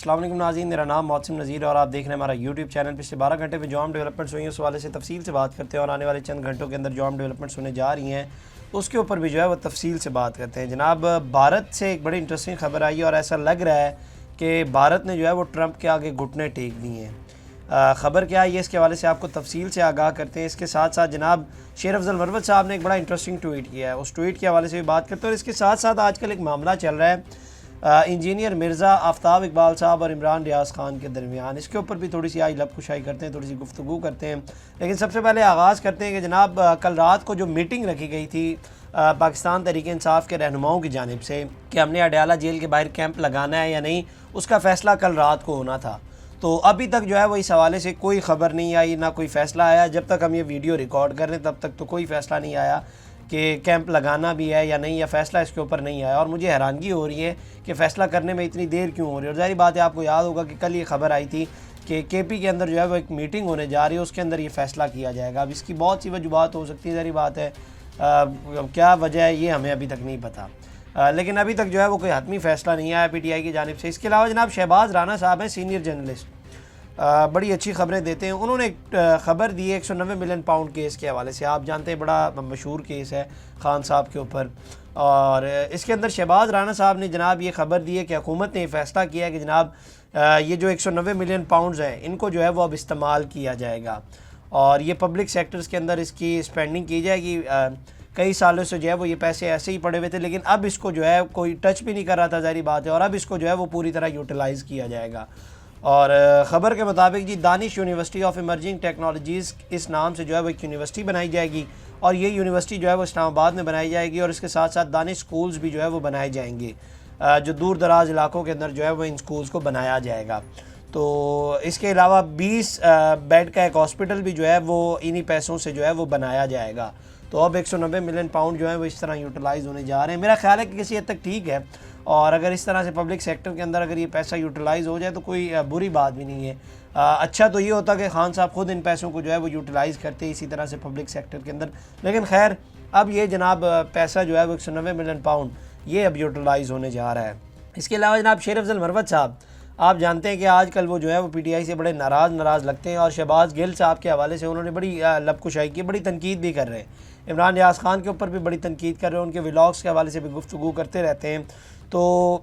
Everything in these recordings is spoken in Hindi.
अस्सलाम वालेकुम नाज़रीन, मेरा नाम मोहसिन नज़ीर और आप देख रहे हैं हमारा यूट्यूब चैनल। पिछले 12 घंटे में जो आम डेवलपमेंट्स हुई हैं उस वाले से तफसील से बात करते हैं और आने वाले चंद घंटों के अंदर जो आम डेवलपमेंट्स होने जा रही हैं उसके ऊपर भी जो है वो तफसील से बात करते हैं। जनाब, भारत से एक बड़ी इंटरेस्टिंग खबर आई है और ऐसा लग रहा है कि भारत ने जो है वो ट्रंप के आगे घुटने टेक दिए हैं। ख़बर क्या है, ये इसके हवाले से आपको तफसील से आगाह करते हैं। इसके साथ साथ जनाब शेर अफजल मरवत साहब ने एक बड़ा इंटरेस्टिंग ट्वीट किया है, उस ट्वीट के हवाले से भी बात करते हैं। और इसके साथ साथ आजकल एक मामला चल रहा है इंजीनियर मिर्ज़ा आफ्ताब इकबाल साहब और इमरान रियाज ख़ान के दरमियान, इसके ऊपर भी थोड़ी सी आज लब कुशाई करते हैं, थोड़ी सी गुफ्तगू करते हैं। लेकिन सबसे पहले आगाज़ करते हैं कि जनाब कल रात को जो मीटिंग रखी गई थी पाकिस्तान तहरीक इंसाफ के रहनुमाओं की जानिब से कि हमने अडयाला जेल के बाहर कैंप लगाना है या नहीं, उसका फ़ैसला कल रात को होना था। तो अभी तक जो है वो इस हवाले से कोई ख़बर नहीं आई, ना कोई फ़ैसला आया। जब तक हम ये वीडियो रिकॉर्ड कर रहे हैं तब तक तो कोई फ़ैसला नहीं आया कि कैंप लगाना भी है या नहीं, या फ़ैसला इसके ऊपर नहीं आया। और मुझे हैरानगी हो रही है कि फ़ैसला करने में इतनी देर क्यों हो रही है। और ज़ाहिर बात है, आपको याद होगा कि कल ये खबर आई थी कि KP के अंदर जो है वो एक मीटिंग होने जा रही है, उसके अंदर ये फ़ैसला किया जाएगा। अब इसकी बहुत सी वजूहत हो सकती है, ज़ाहिर बात है क्या वजह है ये हमें अभी तक नहीं पता। लेकिन अभी तक जो है वो कोई हतमी फ़ैसला नहीं आया PTI की जानिब से। इसके अलावा जनाब शहबाज राना साहब हैं, सीनियर जर्नलिस्ट, बड़ी अच्छी खबरें देते हैं। उन्होंने एक ख़बर दी है 190 मिलियन पाउंड केस के हवाले से। आप जानते हैं बड़ा मशहूर केस है खान साहब के ऊपर। और इसके अंदर शहबाज राना साहब ने जनाब ये ख़बर दी है कि हुकूमत ने फ़ैसला किया है कि जनाब ये जो 190 मिलियन पाउंड्स हैं इनको जो है वो अब इस्तेमाल किया जाएगा और ये पब्लिक सेक्टर्स के अंदर इसकी स्पेंडिंग की जाएगी। कई सालों से जो है वो ये पैसे ऐसे ही पड़े हुए थे, लेकिन अब इसको जो है कोई टच भी नहीं कर रहा था, ज़ाहिर बात है। और अब इसको जो है वो पूरी तरह यूटिलाइज़ किया जाएगा। और ख़बर के मुताबिक जी Danish university of emerging technologies इस नाम से जो है वो एक यूनिवर्सिटी बनाई जाएगी और ये यूनिवर्सिटी जो है वो इस्लामाबाद में बनाई जाएगी। और इसके साथ साथ दानिश स्कूल्स भी जो है वो बनाए जाएंगे, जो दूर दराज इलाकों के अंदर जो है वो इन स्कूल्स को बनाया जाएगा। तो इसके अलावा 20 बेड का एक हॉस्पिटल भी जो है वो इन्हीं पैसों से जो है वो बनाया जाएगा। तो अब 190 मिलियन पाउंड जो है वो इस तरह यूटिलाइज़ होने जा रहे हैं। मेरा ख्याल है कि किसी हद तक ठीक है, और अगर इस तरह से पब्लिक सेक्टर के अंदर अगर ये पैसा यूटिलाइज़ हो जाए तो कोई बुरी बात भी नहीं है। अच्छा तो ये होता कि खान साहब ख़ुद इन पैसों को जो है वो यूटिलाइज़ करते इसी तरह से पब्लिक सेक्टर के अंदर। लेकिन खैर अब ये जनाब पैसा जो है वो 190 मिलियन पाउंड ये अब यूटिलाइज़ होने जा रहा है। इसके अलावा जनाब शेर अफजल मरवत साहब, आप जानते हैं कि आजकल वो जो है वो PTI से बड़े नाराज़ लगते हैं और शहबाज गिल साहब के हवाले से उन्होंने बड़ी लबकुशाई की, बड़ी तनकीद भी कर रहे हैं। इमरान रियाज ख़ान के ऊपर भी बड़ी तनकीद कर रहे हैं, उनके व्लॉग्स के हवाले से भी गुफ्तगू करते रहते हैं। तो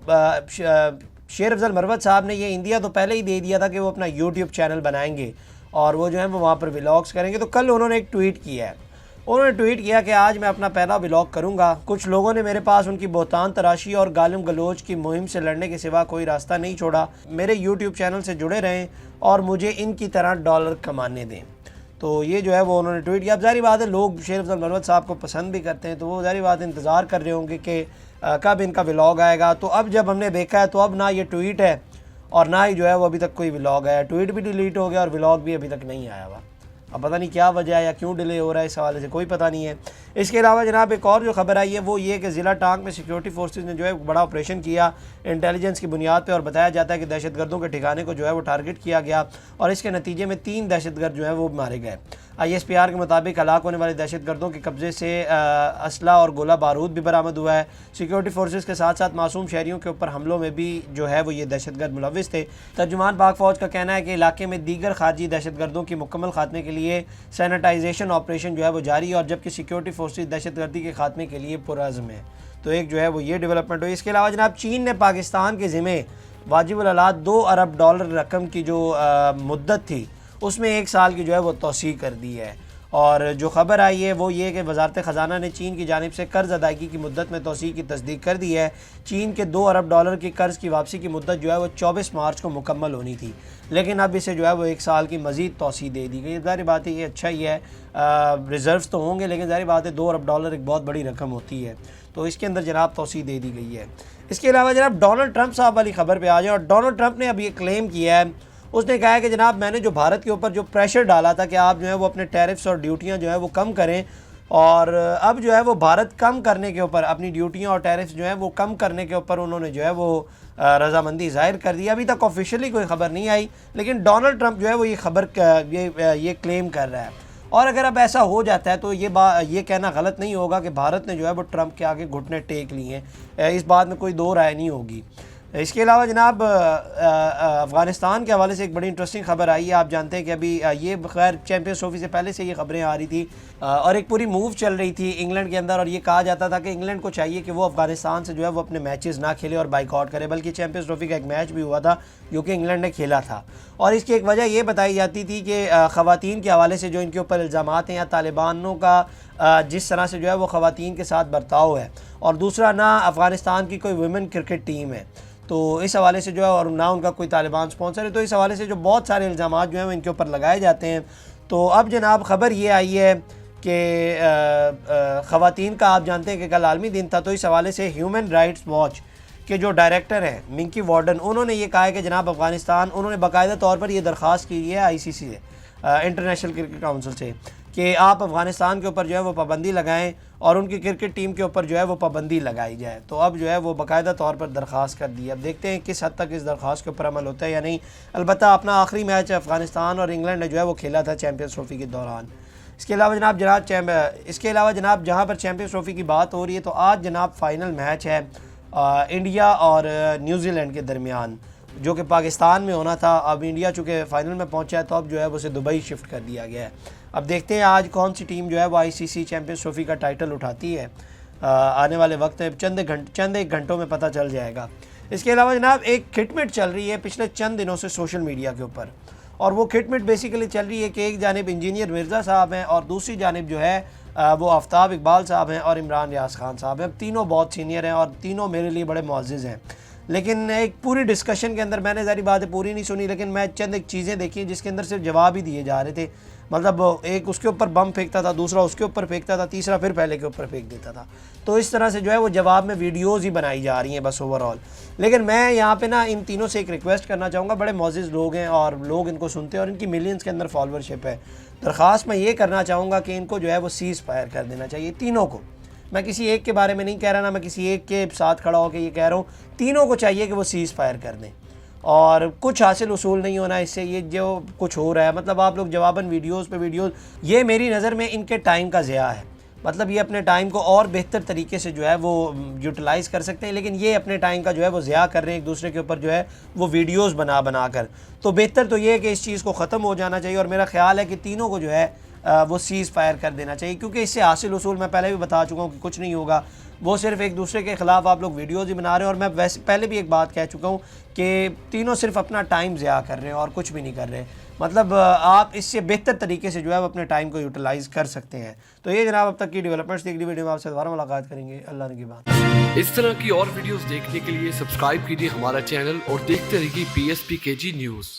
शेर अफजल मरवत साहब ने ये इंडिया तो पहले ही दे दिया था कि वो अपना YouTube चैनल बनाएंगे और वो जो है वो वहाँ पर व्लॉग्स करेंगे। तो कल उन्होंने एक ट्वीट किया है, उन्होंने ट्वीट किया कि आज मैं अपना पहला व्लॉग करूँगा। कुछ लोगों ने मेरे पास उनकी बोहतान तराशी और गालिम गलोच की मुहिम से लड़ने के सिवा कोई रास्ता नहीं छोड़ा। मेरे YouTube चैनल से जुड़े रहें और मुझे इनकी तरह डॉलर कमाने दें। तो ये जो है वो उन्होंने ट्वीट किया। अब ज़ाहिर बात है लोग शेर अफजल मरवत साहब को पसंद भी करते हैं, तो वो ज़ाहिर बात इंतज़ार कर रहे होंगे कि कब इनका व्लॉग आएगा। तो अब जब हमने देखा है तो अब ना ये ट्वीट है और ना ही जो है वो अभी तक कोई व्लॉग आया। ट्वीट भी डिलीट हो गया और व्लॉग भी अभी तक नहीं आया हुआ। अब पता नहीं क्या वजह है या क्यों डिले हो रहा है, इस हवाले से कोई पता नहीं है। इसके अलावा जनाब एक और जो खबर आई है वो ये कि ज़िला टांग में सिक्योरिटी फोर्सेस ने जो है बड़ा ऑपरेशन किया इंटेलिजेंस की बुनियाद पे, और बताया जाता है कि दहशतगर्दों के ठिकाने को जो है वो टारगेट किया गया और इसके नतीजे में 3 दहशतगर्द जो है वो मारे गए। ISPR के मुताबिक हलाक होने वाले दहशतगर्दों के कब्जे से असला और गोला बारूद भी बरामद हुआ है। सिक्योरिटी फोर्सेस के साथ साथ मासूम शहरियों के ऊपर हमलों में भी जो है वो ये दहशतगर्द मुलविस थे। तर्जुमान पाक फ़ौज का कहना है कि इलाके में दीगर खारजी दहशतगर्दों की मुकम्मल खात्मे के लिए सैनिटाइजेशन ऑपरेशन जो है वो जारी है, और जबकि सिक्योरिटी फोर्सेस दहशतगर्दी के खात्मे के लिए पुरअज़्म है। तो एक जो है वो ये डेवलपमेंट हुई। इसके अलावा जनाब चीन ने पाकिस्तान के ज़िम्मे वाजिबुल अलात $2 अरब रकम की जो मुद्दत थी उसमें 1 साल की जो है वो तौसीह कर दी है। और जो खबर आई है वो ये कि वजारत ख़जाना ने चीन की जानिब से कर्ज़ अदायगी की मुद्दत में तौसीह की तस्दीक कर दी है। चीन के $2 अरब की कर्ज़ की वापसी की मुद्दत जो है वो 24 मार्च को मुकम्मल होनी थी, लेकिन अब इसे जो है वो 1 साल की मज़ीद तौसीह दे दी गई। ज़ाहिर बात है ये अच्छा ही है, रिज़र्व्स तो होंगे, लेकिन ज़ाहिर बात है $2 अरब एक बहुत बड़ी रकम होती है, तो इसके अंदर जनाब तौसीह दे दी गई है। इसके अलावा जनाब डोनाल्ड ट्रंप साहब वाली खबर पर आ जाए। और डोनाल्ड ट्रंप ने अब ये क्लेम किया है, उसने कहा है कि जनाब मैंने जो भारत के ऊपर जो प्रेशर डाला था कि आप जो है वो अपने टैरिफ्स और ड्यूटियां जो है वो कम करें, और अब जो है वो भारत कम करने के ऊपर अपनी ड्यूटियां और टैरिफ्स जो है वो कम करने के ऊपर उन्होंने जो है वो रजामंदी ज़ाहिर कर दी। अभी तक ऑफिशियली कोई ख़बर नहीं आई, लेकिन डोनाल्ड ट्रंप जो है वो ये खबर ये क्लेम कर रहा है। और अगर अब ऐसा हो जाता है तो ये कहना गलत नहीं होगा कि भारत ने जो है वो ट्रंप के आगे घुटने टेक लिए हैं, इस बात में कोई दो राय नहीं होगी। इसके अलावा जनाब अफ़गानिस्तान के हवाले से एक बड़ी इंटरेस्टिंग खबर आई है। आप जानते हैं कि अभी ये खैर चैम्पियंस ट्रॉफी से पहले से ये खबरें आ रही थी और एक पूरी मूव चल रही थी इंग्लैंड के अंदर, और ये कहा जाता था कि इंग्लैंड को चाहिए कि वो अफ़गानिस्तान से जो है वो अपने मैचेस ना खेले और बाइकआउट करे, बल्कि चैम्पियंस ट्रॉफी का एक मैच भी हुआ था जो कि इंग्लैंड ने खेला था। और इसकी एक वजह ये बताई जाती थी कि ख़वातीन के हवाले से जो इनके ऊपर इल्ज़ामात हैं या तालिबानों का जिस तरह से जो है वो ख़वातीन के साथ बर्ताव है, और दूसरा ना अफ़गानिस्तान की कोई वुमेन क्रिकेट टीम है, तो इस हवाले से जो है, और ना उनका कोई तालिबान स्पॉन्सर है, तो इस हवाले से जो बहुत सारे इल्ज़ामात जो हैं वो इनके ऊपर लगाए जाते हैं। तो अब जनाब ख़बर ये आई है कि ख़वातीन का आप जानते हैं कि कल आलमी दिन था, तो इस हवाले से ह्यूमन राइट्स वॉच के जो डायरेक्टर हैं मिंकी वार्डन, उन्होंने ये कहा है कि जनाब अफ़गानिस्तान, उन्होंने बाकायदा तौर पर ये दरख्वास्त की है ICC से, इंटरनेशनल क्रिकेट काउंसिल से, कि आप अफ़गानिस्तान के ऊपर जो है वो पाबंदी लगाएं और उनकी क्रिकेट टीम के ऊपर जो है वो पाबंदी लगाई जाए। तो अब जो है वो बाकायदा तौर पर दरख्वास्त कर दी है। अब देखते हैं किस हद तक इस दरख्वास्त के ऊपर अमल होता है या नहीं। अलबत्ता अपना आखिरी मैच अफ़गानिस्तान और इंग्लैंड ने जो है वो खेला था चैम्पियंस ट्रॉफी के दौरान। इसके अलावा जनाब जहाँ पर चैम्पियंस ट्रॉफी की बात हो रही है, तो आज जनाब फ़ाइनल मैच है इंडिया और न्यूजीलैंड के दरमियान, जो कि पाकिस्तान में होना था। अब इंडिया चूँकि फ़ाइनल में पहुंचा है, तो अब जो है उसे दुबई शिफ्ट कर दिया गया है। अब देखते हैं आज कौन सी टीम जो है वो ICC चैम्पियंस ट्रॉफी का टाइटल उठाती है। आने वाले वक्त में चंद एक घंटों में पता चल जाएगा। इसके अलावा जनाब एक खिटमिट चल रही है पिछले चंद दिनों से सोशल मीडिया के ऊपर, और वो खिटमिट बेसिकली चल रही है कि एक जानिब इंजीनियर मिर्ज़ा साहब हैं और दूसरी जानिब जो है वो आफ्ताब इकबाल साहब हैं और इमरान रियाज खान साहब हैं। अब तीनों बहुत सीनियर हैं और तीनों मेरे लिए बड़े मुअज़्ज़िज़ हैं, लेकिन एक पूरी डिस्कशन के अंदर मैंने सारी बातें पूरी नहीं सुनी, लेकिन मैं चंद एक चीज़ें देखी जिसके अंदर सिर्फ जवाब ही दिए जा रहे थे। मतलब एक उसके ऊपर बम फेंकता था, दूसरा उसके ऊपर फेंकता था, तीसरा फिर पहले के ऊपर फेंक देता था। तो इस तरह से जो है वो जवाब में वीडियोज़ ही बनाई जा रही हैं बस ओवरऑल। लेकिन मैं यहाँ पे ना इन तीनों से एक रिक्वेस्ट करना चाहूँगा, बड़े मुअज़्ज़िज़ लोग हैं और लोग इनको सुनते हैं और इनकी मिलियंस के अंदर फॉलोअरशिप है। दरख्वास्त मैं ये करना चाहूँगा कि इनको जो है वो सीज़ फायर कर देना चाहिए, तीनों को। मैं किसी एक के बारे में नहीं कह रहा, ना मैं किसी एक के साथ खड़ा होकर ये कह रहा हूँ, तीनों को चाहिए कि वो सीज़ फायर कर दें। और कुछ हासिल उसूल नहीं होना इससे, ये जो कुछ हो रहा है, मतलब आप लोग जवाबन वीडियोस पे वीडियोस, ये मेरी नज़र में इनके टाइम का ज़िया है। मतलब ये अपने टाइम को और बेहतर तरीके से जो है वो यूटिलाइज़ कर सकते हैं, लेकिन ये अपने टाइम का जो है वो ज़िया कर रहे हैं एक दूसरे के ऊपर जो है वो वीडियोस बना कर। तो बेहतर तो ये है कि इस चीज़ को ख़त्म हो जाना चाहिए, और मेरा ख्याल है कि तीनों को जो है वो सीज़ फायर कर देना चाहिए, क्योंकि इससे हासिल उसूल मैं पहले भी बता चुका हूँ कि कुछ नहीं होगा। वो सिर्फ एक दूसरे के ख़िलाफ़ आप लोग वीडियोज़ ही बना रहे हैं, और मैं वैसे पहले भी एक बात कह चुका हूँ कि तीनों सिर्फ अपना टाइम ज़िया कर रहे हैं और कुछ भी नहीं कर रहे। मतलब आप इससे बेहतर तरीके से जो है वो अपने टाइम को यूटिलाइज़ कर सकते हैं। तो ये जनाब अब तक की डेवलपमेंट्स थी। अगली वीडियो में आपसे दोबारा मुलाकात करेंगे। अल्लाह ने की बात। इस तरह की और वीडियोस देखने के लिए सब्सक्राइब कीजिए हमारा चैनल और देखते रहिए PSPKG न्यूज़।